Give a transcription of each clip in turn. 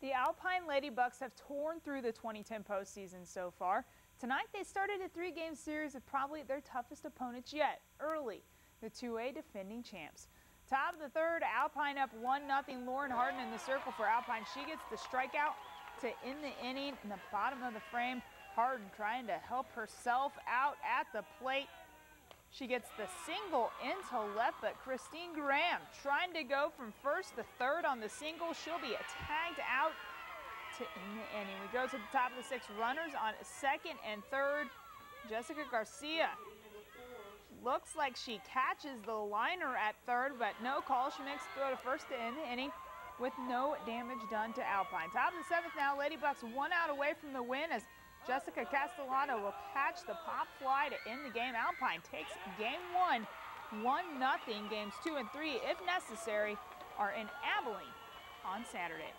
The Alpine Lady Bucks have torn through the 2010 postseason so far. Tonight they started a three-game series of probably their toughest opponents yet, early, the 2A defending champs. Top of the third, Alpine up 1-0. Lauren Harden in the circle for Alpine. She gets the strikeout to end the inning in the bottom of the frame. Harden trying to help herself out at the plate. She gets the single into left, but Christine Graham trying to go from first to third on the single. She'll be tagged out to end the inning. We go to the top of the sixth. Runners on second and third. Jessica Garcia looks like she catches the liner at third, but no call. She makes the throw to first to end the inning with no damage done to Alpine. Top of the seventh now. Lady Bucks 1 out away from the win as Jessica Castellano will catch the pop fly to end the game. Alpine takes game 1, 1-0. Games 2 and 3, if necessary, are in Abilene on Saturday.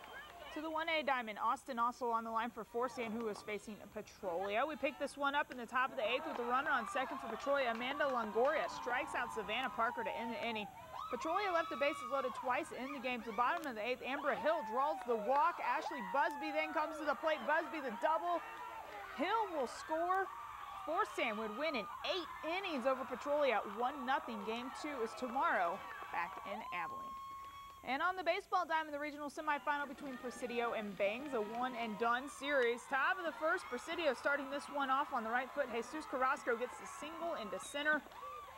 To the 1A diamond, Austin also on the line for Forsan, who is facing Petrolia. We picked this one up in the top of the eighth with a runner on second for Petrolia. Amanda Longoria strikes out Savannah Parker to end the inning. Petrolia left the bases loaded twice in the game. To the bottom of the eighth, Amber Hill draws the walk. Ashley Busby then comes to the plate. Busby the double. Hill will score. Forsan would win in 8 innings over Petrolia at 1-0. Game 2 is tomorrow back in Abilene. And on the baseball diamond, the regional semifinal between Presidio and Bangs, a one-and-done series. Top of the first, Presidio starting this one off on the right foot. Jesus Carrasco gets the single into center.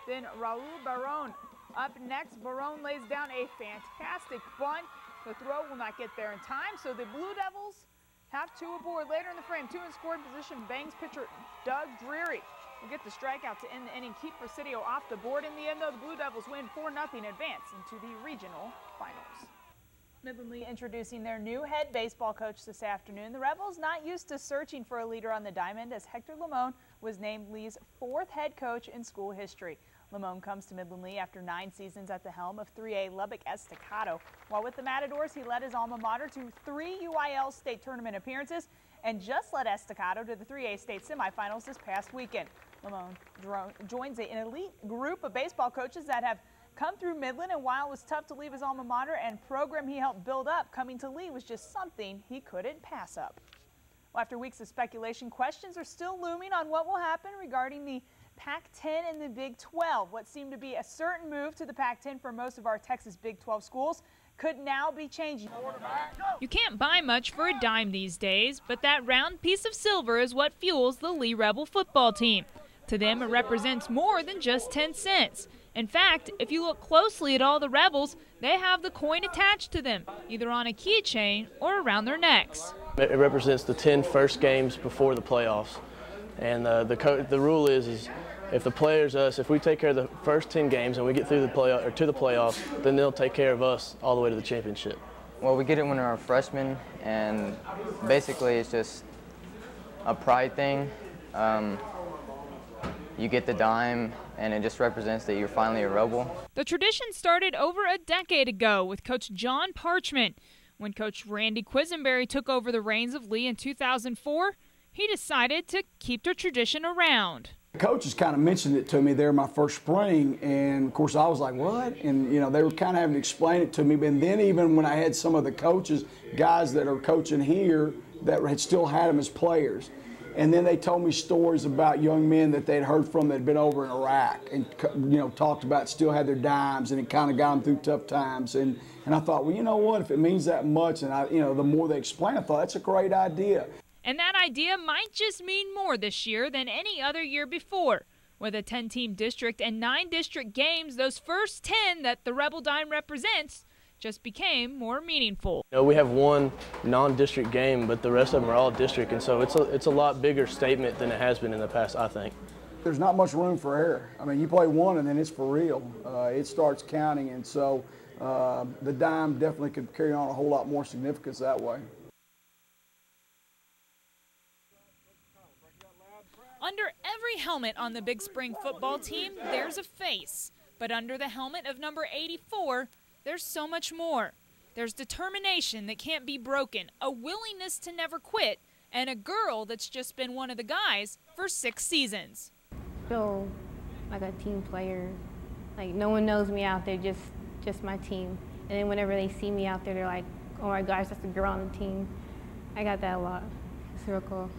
Then Raul Barron up next. Barron lays down a fantastic bunt. The throw will not get there in time, so the Blue Devils have 2 aboard. Later in the frame, 2 in scoring position. Bangs pitcher Doug Dreary will get the strikeout to end the inning, keep Presidio off the board. In the end, though, the Blue Devils win 4-0, advance into the regional finals. Midland Lee introducing their new head baseball coach this afternoon. The Rebels not used to searching for a leader on the diamond, as Hector Limon was named Lee's 4th head coach in school history. Limon comes to Midland Lee after 9 seasons at the helm of 3A Lubbock Estacado. While with the Matadors, he led his alma mater to 3 UIL state tournament appearances and just led Estacado to the 3A state semifinals this past weekend. Limon joins an elite group of baseball coaches that have come through Midland, and while it was tough to leave his alma mater and program he helped build up, coming to Lee was just something he couldn't pass up. Well, after weeks of speculation, questions are still looming on what will happen regarding the Pac-10 and the Big 12. What seemed to be a certain move to the Pac-10 for most of our Texas Big 12 schools could now be changing. You can't buy much for a dime these days, but that round piece of silver is what fuels the Lee Rebel football team. To them, it represents more than just 10 cents. In fact, if you look closely at all the Rebels, they have the coin attached to them, either on a keychain or around their necks. It represents the 10 first games before the playoffs. And the rule is if the players, if we take care of the first 10 games and we get through the playoffs, then they'll take care of us all the way to the championship. Well, we get it when we're freshmen, and basically it's just a pride thing. You get the dime, and it just represents that you're finally a Rebel. The tradition started over a decade ago with Coach John Parchment. When Coach Randy Quisenberry took over the reins of Lee in 2004, he decided to keep the tradition around. The coaches kind of mentioned it to me there my first spring, and of course I was like, what? And you know, they were kind of having to explain it to me. But then even when I had some of the coaches, guys that are coaching here that had still had them as players, and then they told me stories about young men that they'd heard from that had been over in Iraq and, you know, talked about still had their dimes, and it kind of got them through tough times. And I thought, well, you know what, if it means that much, and the more they explain, I thought that's a great idea. And that idea might just mean more this year than any other year before. With a 10-team district and 9 district games, those first 10 that the Rebel Dime represents just became more meaningful. You know, we have one non-district game, but the rest of them are all district, and so it's a lot bigger statement than it has been in the past, I think. There's not much room for error. I mean, you play one and then it's for real. It starts counting, and so the dime definitely could carry on a whole lot more significance that way. Under every helmet on the Big Spring football team, there's a face. But under the helmet of number 84, there's so much more. There's determination that can't be broken, a willingness to never quit, and a girl that's just been one of the guys for 6 seasons. I feel like a team player. Like no one knows me out there, just my team. And then whenever they see me out there, they're like, oh my gosh, that's a girl on the team. I got that a lot. It's real cool.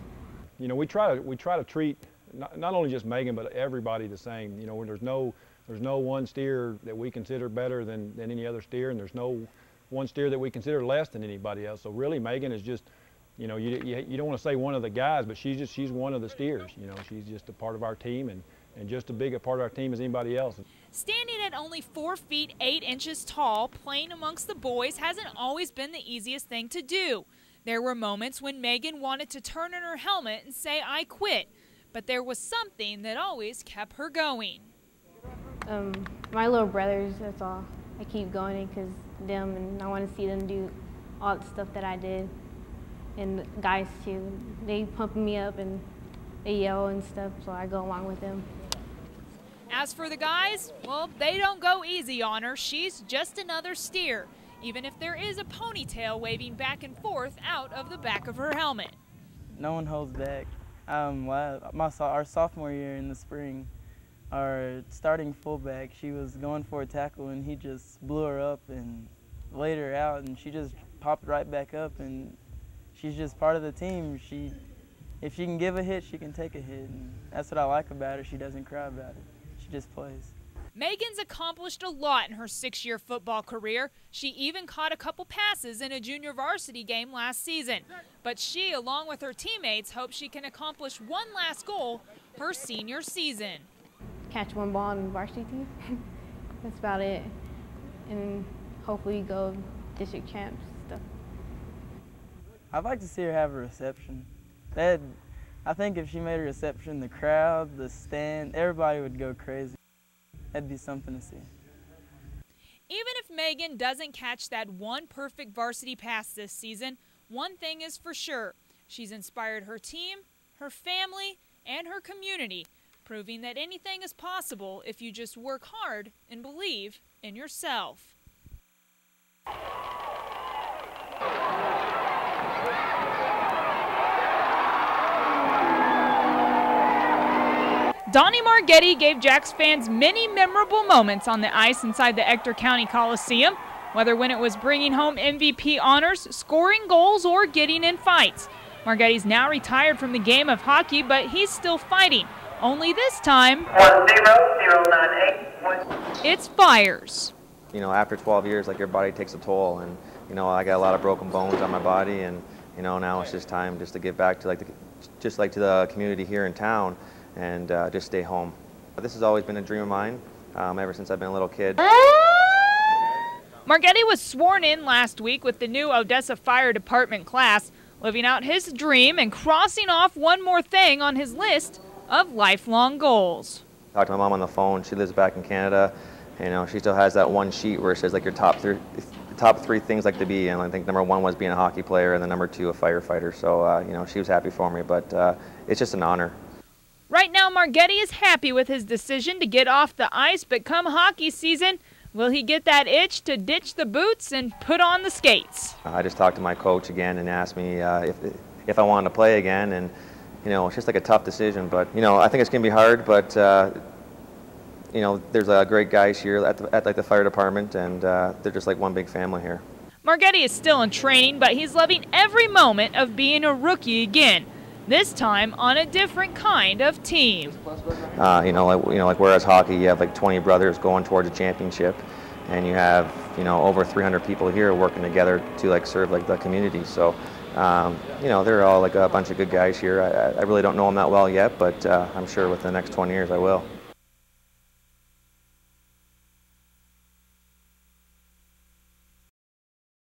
You know, we try to treat not only just Megan but everybody the same. You know, there's no one steer that we consider better than any other steer, and there's no one steer that we consider less than anybody else. So really, Megan is just, you know, you don't want to say one of the guys, but she's one of the steers. You know, she's just a part of our team, and just as big a part of our team as anybody else. Standing at only 4 feet 8 inches tall, playing amongst the boys hasn't always been the easiest thing to do. There were moments when Megan wanted to turn in her helmet and say, "I quit," but there was something that always kept her going. My little brothers, that's all. I keep going because them, and I want to see them do all the stuff that I did. And the guys too, they pump me up and they yell and stuff, so I go along with them. As for the guys, well, they don't go easy on her. She's just another steer, even if there is a ponytail waving back and forth out of the back of her helmet. No one holds back. Our sophomore year in the spring, our starting fullback, she was going for a tackle and he just blew her up and laid her out, and she just popped right back up, and she's just part of the team. If she can give a hit, she can take a hit, and that's what I like about her. She doesn't cry about it. She just plays. Megan's accomplished a lot in her 6-year football career. She even caught a couple passes in a junior varsity game last season. But she, along with her teammates, hopes she can accomplish one last goal her senior season. Catch one ball on the varsity team. That's about it. And hopefully go district champs stuff. I'd like to see her have a reception. I think if she made a reception, the crowd, the stand, everybody would go crazy. That'd be something to see. Even if Megan doesn't catch that one perfect varsity pass this season, one thing is for sure. She's inspired her team, her family, and her community, proving that anything is possible if you just work hard and believe in yourself. Donnie Margetti gave Jacks fans many memorable moments on the ice inside the Ector County Coliseum, whether when it was bringing home MVP honors, scoring goals, or getting in fights. Margetti's now retired from the game of hockey, but he's still fighting. Only this time, 10098. it's fires. You know, after 12 years, like, your body takes a toll, and, you know, I got a lot of broken bones on my body, and, you know, now it's just time just to give back to, to the community here in town, and just stay home. This has always been a dream of mine ever since I've been a little kid. Margetti was sworn in last week with the new Odessa Fire Department class, living out his dream and crossing off one more thing on his list of lifelong goals. I talked to my mom on the phone. She lives back in Canada. You know, she still has that one sheet where it says, like, your top three things like to be, and I think number 1 was being a hockey player, and then number 2 a firefighter. So you know, she was happy for me, but it's just an honor. Right now, Margetti is happy with his decision to get off the ice, but come hockey season, will he get that itch to ditch the boots and put on the skates? I just talked to my coach again and asked me if I wanted to play again, and, you know, it's just like a tough decision, but, you know, I think it's going to be hard, but, you know, there's great guys here at the fire department, and they're just like one big family here. Margetti is still in training, but he's loving every moment of being a rookie again. This time on a different kind of team. You know, like whereas hockey, you have like 20 brothers going towards a championship, and you have, you know, over 300 people here working together to, like, serve, like, the community. So, you know, they're all like a bunch of good guys here. I really don't know them that well yet, but I'm sure within the next 20 years I will.